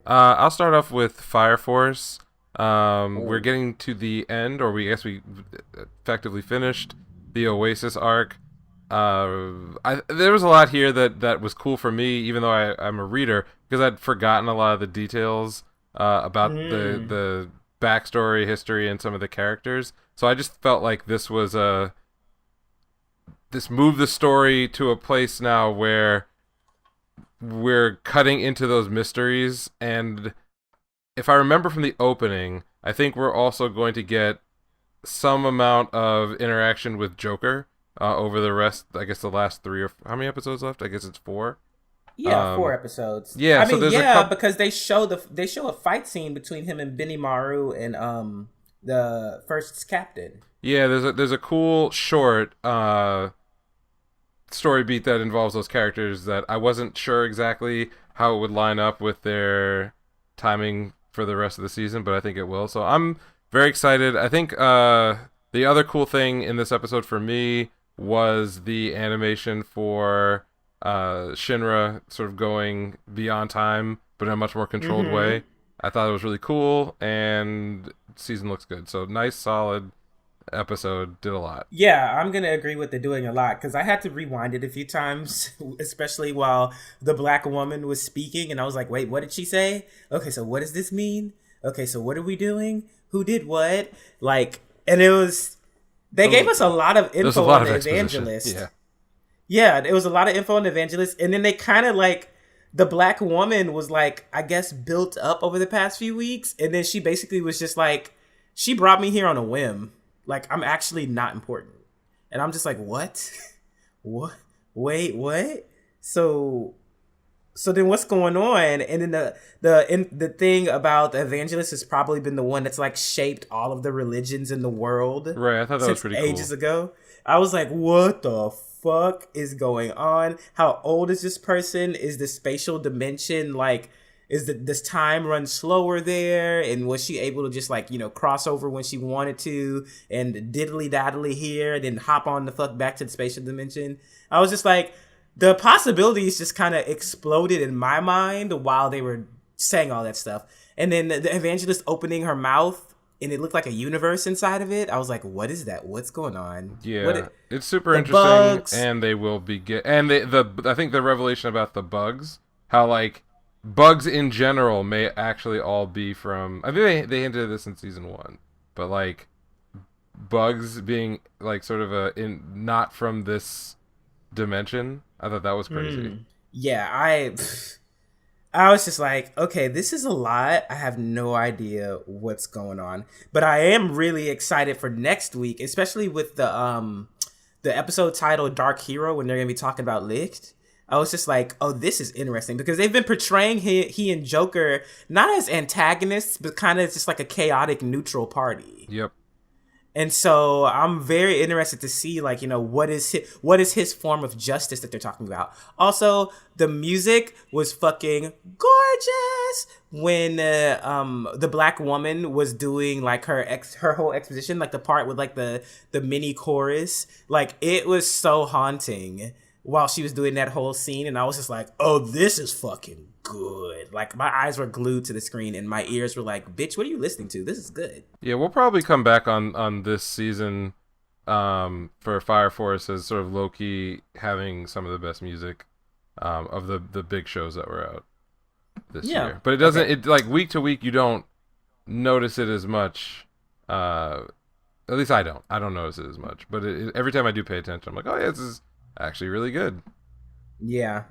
I'll start off with Fire Force. We're Oh. getting to the end, or we effectively finished the Oasis arc. There was a lot here that was cool for me, even though I'm a reader, because I'd forgotten a lot of the details about Mm. the backstory, history, and some of the characters. So I just felt like this moved the story to a place now where we're cutting into those mysteries. And if I remember from the opening, I think we're also going to get some amount of interaction with Joker over the rest. I guess the last three or how many episodes left? I guess it's four. Yeah, four Um, episodes. yeah, I so mean, there's a yeah, couple. because they show a fight scene between him and Benny Maru and the first captain. Yeah, there's a cool short story beat that involves those characters that I wasn't sure exactly how it would line up with their timing for the rest of the season, but I think it will. So I'm very excited. I think the other cool thing in this episode for me was the animation for Shinra sort of going beyond time, but in a much more controlled Mm-hmm. way. I thought it was really cool, and season looks good. So nice, solid episode. Did a lot. Yeah, I'm gonna agree with the doing a lot because I had to rewind it a few times, especially while the black woman was speaking, and I was like, "Wait, what did she say? Okay, so what does this mean? Okay, so what are we doing? Who did what? Like, and it was they gave us a lot of There's a info lot on of the exposition. evangelist. Yeah. Yeah, it was a lot of info on the evangelist, and then they kind of like the black woman was like, I guess, built up over the past few weeks, and then she basically was just like, she brought me here on a whim. Like I'm actually not important, and I'm just like, what? What? Wait, what? So so then what's going on? And then the thing about the evangelist has probably been the one that's like shaped all of the religions in the world Right. I thought that was since pretty ages cool. ago. I was like, what the fuck is going on? How old is this person? Is the spatial dimension like is this time run slower there? And was she able to just like, cross over when she wanted to and diddly daddly here and then hop on the fuck back to the spatial dimension? I was just like, the possibilities just kind of exploded in my mind while they were saying all that stuff. And then the evangelist opening her mouth and it looked like a universe inside of it. I was like, what is that? What's going on? Yeah, it's super The interesting, bugs. and they will be get and the I think the revelation about the bugs, how like bugs in general may actually all be from. I think they hinted at this in season one, but like bugs being like sort of a in not from this dimension. I thought that was crazy. Yeah, I was just like, okay, this is a lot. I have no idea what's going on. But I am really excited for next week, especially with the episode titled Dark Hero when they're gonna be talking about Licht. I was just like, oh, this is interesting because they've been portraying he and Joker not as antagonists, but kind of just like a chaotic neutral party. Yep. And so I'm very interested to see, like, what is his form of justice that they're talking about. Also, the music was fucking gorgeous when the black woman was doing like her whole exposition, like the part with like the mini chorus. Like it was so haunting while she was doing that whole scene, and I was just like, oh, this is fucking good. Like my eyes were glued to the screen, and my ears were like, bitch, what are you listening to? This is good. Yeah, we'll probably come back on this season for Fire Force as sort of low key having some of the best music of the big shows that were out this Yeah. year. But it doesn't Okay. it like week to week you don't notice it as much. At least I don't. I don't notice it as much. But every time I do pay attention, I'm like, oh yeah, this is actually really good. Yeah.